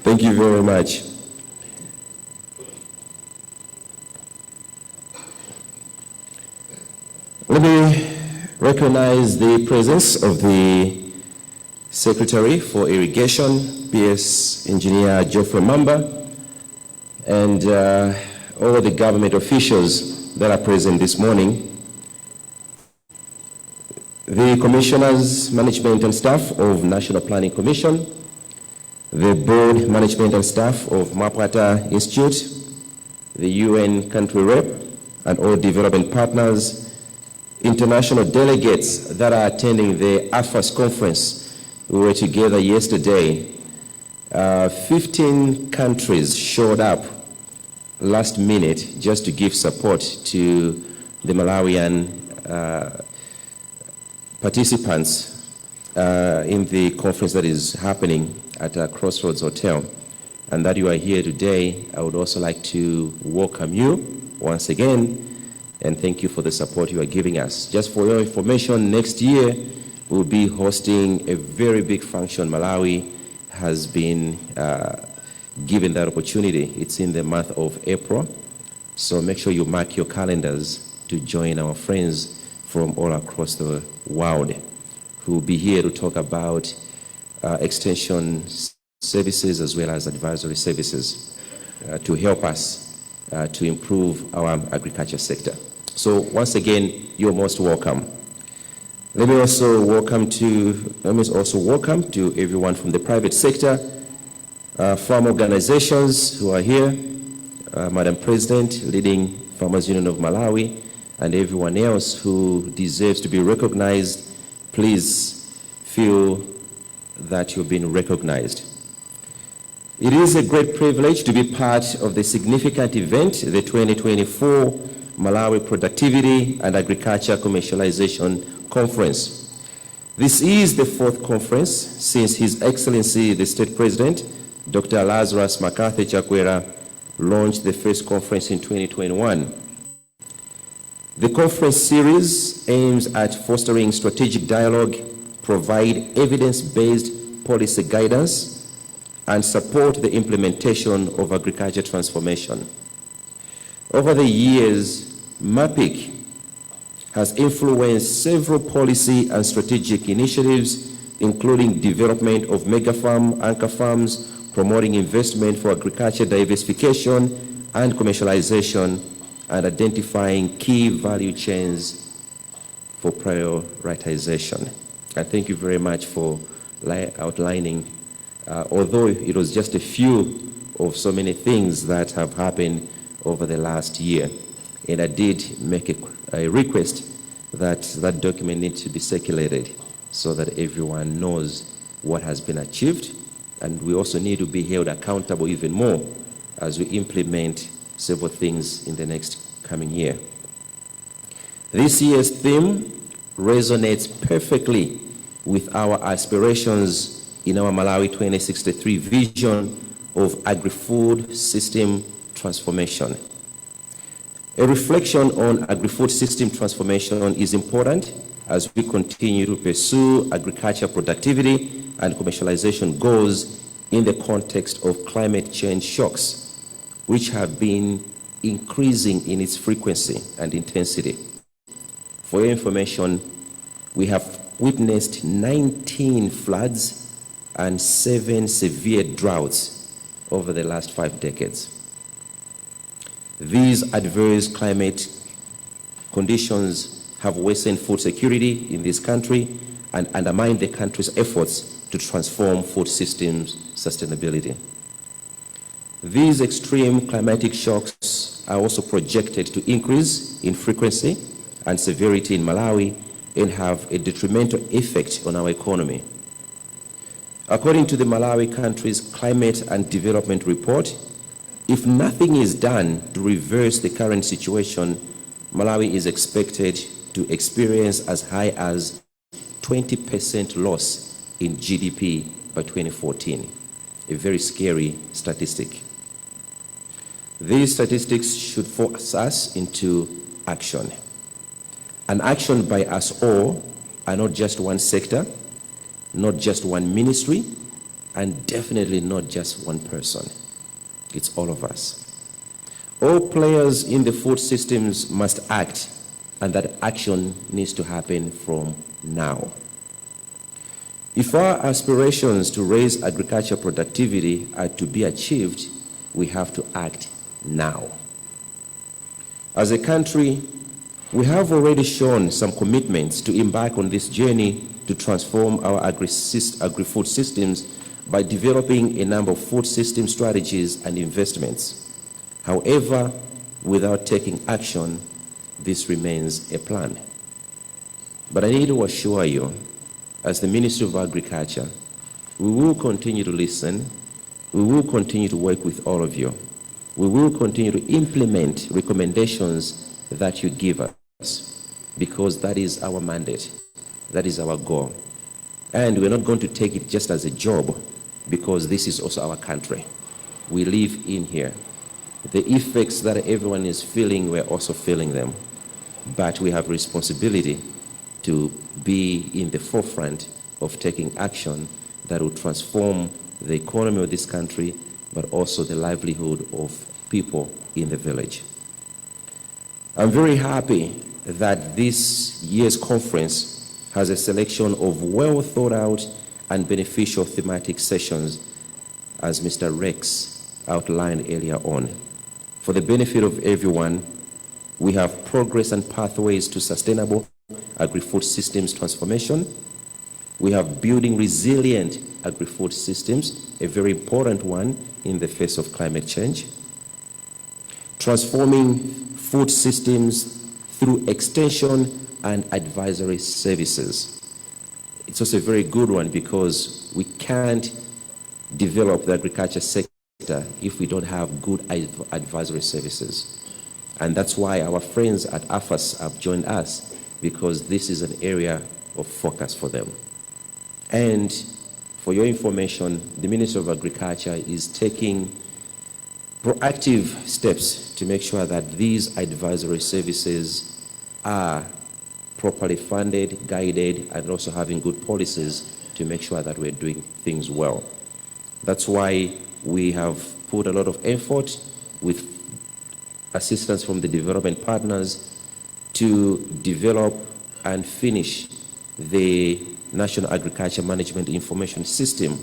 Thank you very much. Let me recognize the presence of the Secretary for Irrigation, PS Engineer Geoffrey Mamba, and all the government officials that are present this morning. The Commissioners, Management and Staff of National Planning Commission, the Board Management and Staff of MAPCC Institute, the UN Country Rep, and all development partners, international delegates that are attending the AFAS conference. We were together yesterday. 15 countries showed up last minute just to give support to the Malawian participants in the conference that is happening at Crossroads Hotel. And that you are here today, I would also like to welcome you once again and thank you for the support you are giving us. Just for your information, next year we'll be hosting a very big function. Malawi has been given that opportunity. It's in the month of April. So make sure you mark your calendars to join our friends from all across the world who will be here to talk about extension services as well as advisory services to help us to improve our agriculture sector. So once again, you're most welcome. Let me also welcome to everyone from the private sector, farm organizations who are here, Madam President, leading Farmers Union of Malawi, and everyone else who deserves to be recognized. Please feel that you've been recognized. It is a great privilege to be part of the significant event, the 2024 Malawi Productivity and Agriculture Commercialization Conference. This is the fourth conference since His Excellency, the State President, Dr. Lazarus Chakwera, launched the first conference in 2021. The conference series aims at fostering strategic dialogue, provide evidence-based policy guidance, and support the implementation of agriculture transformation. Over the years, MAPCC has influenced several policy and strategic initiatives, including development of mega farm, anchor farms, promoting investment for agriculture diversification and commercialization, and identifying key value chains for prioritization. And thank you very much for outlining, although it was just a few of so many things that have happened over the last year. And I did make a request that that document needs to be circulated so that everyone knows what has been achieved. And we also need to be held accountable even more as we implement several things in the next coming year. This year's theme resonates perfectly with our aspirations in our Malawi 2063 vision of agri-food system transformation. A reflection on agri-food system transformation is important as we continue to pursue agriculture productivity and commercialization goals in the context of climate change shocks, which have been increasing in its frequency and intensity. For your information, we have witnessed 19 floods and 7 severe droughts over the last 5 decades. These adverse climate conditions have worsened food security in this country and undermined the country's efforts to transform food systems sustainability. These extreme climatic shocks are also projected to increase in frequency and severity in Malawi and have a detrimental effect on our economy. According to the Malawi country's Climate and Development Report, if nothing is done to reverse the current situation, Malawi is expected to experience as high as 20% loss in GDP by 2014, a very scary statistic. These statistics should force us into action. An action by us all, and not just one sector, not just one ministry, and definitely not just one person. It's all of us. All players in the food systems must act, and that action needs to happen from now. If our aspirations to raise agriculture productivity are to be achieved, we have to act now. As a country, we have already shown some commitments to embark on this journey to transform our agri-food systems by developing a number of food system strategies and investments. However, without taking action, this remains a plan. But I need to assure you, as the Ministry of Agriculture, we will continue to listen, we will continue to work with all of you, we will continue to implement recommendations that you give us, because that is our mandate, that is our goal. And we're not going to take it just as a job, because this is also our country. We live in here. The effects that everyone is feeling, we're also feeling them. But we have responsibility to be in the forefront of taking action that will transform the economy of this country, but also the livelihood of people in the village. I'm very happy that this year's conference has a selection of well thought out and beneficial thematic sessions, as Mr. Rex outlined earlier on. For the benefit of everyone, we have progress and pathways to sustainable agri-food systems transformation. We have building resilient agri-food systems, a very important one in the face of climate change. Transforming food systems through extension and advisory services. It's also a very good one because we can't develop the agriculture sector if we don't have good advisory services. And that's why our friends at AFAS have joined us, because this is an area of focus for them. And for your information, the Ministry of Agriculture is taking proactive steps to make sure that these advisory services are properly funded, guided, and also having good policies to make sure that we're doing things well. That's why we have put a lot of effort with assistance from the development partners to develop and finish the National Agriculture Management Information System,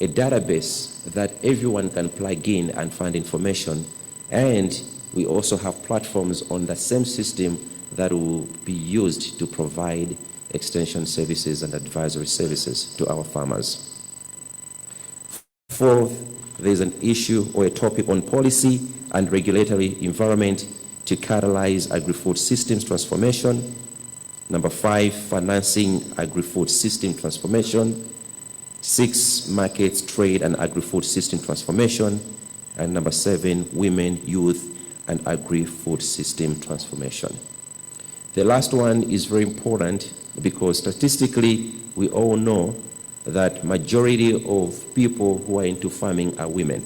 a database that everyone can plug in and find information. And we also have platforms on the same system that will be used to provide extension services and advisory services to our farmers. Fourth, there's an issue or a topic on policy and regulatory environment to catalyze agri-food systems transformation. Number 5, financing agri-food system transformation. 6, markets, trade, and agri-food system transformation. And number 7, women, youth, and agri-food system transformation. The last one is very important because statistically, we all know that majority of people who are into farming are women.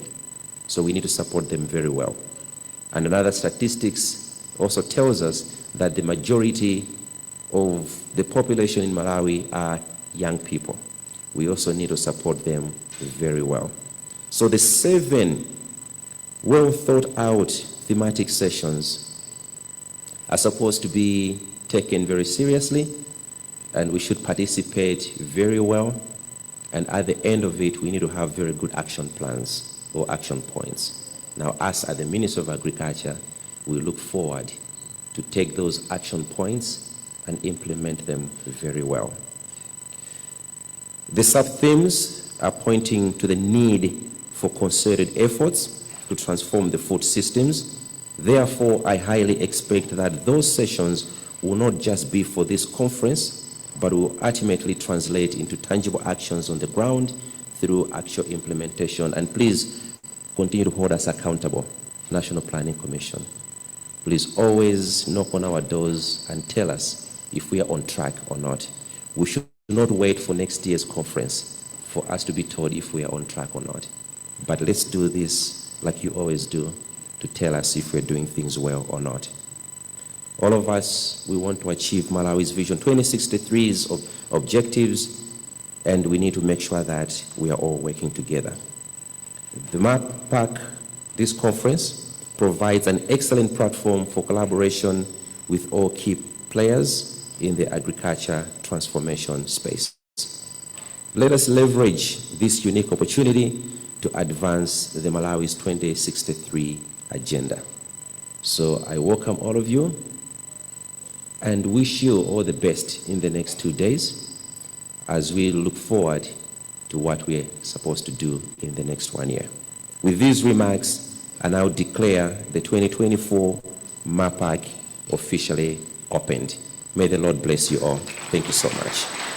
So we need to support them very well. And another statistics also tells us that the majority of the population in Malawi are young people. We also need to support them very well. So the 7 well thought out thematic sessions are supposed to be taken very seriously, and we should participate very well. And at the end of it, we need to have very good action plans or action points. Now, us at the Ministry of Agriculture, we look forward to take those action points and implement them very well. The sub-themes are pointing to the need for concerted efforts to transform the food systems. Therefore, I highly expect that those sessions will not just be for this conference, but will ultimately translate into tangible actions on the ground through actual implementation. And please continue to hold us accountable, National Planning Commission. Please always knock on our doors and tell us if we are on track or not. We should not wait for next year's conference for us to be told if we are on track or not. But let's do this like you always do, to tell us if we're doing things well or not. All of us, we want to achieve Malawi's Vision 2063's objectives, and we need to make sure that we are all working together. The MAPCC, this conference, provides an excellent platform for collaboration with all key players in the agriculture transformation space. Let us leverage this unique opportunity to advance the Malawi's 2063 agenda. So I welcome all of you and wish you all the best in the next 2 days as we look forward to what we're supposed to do in the next 1 year. With these remarks, I now declare the 2024 MAPCC officially opened. May the Lord bless you all. Thank you so much.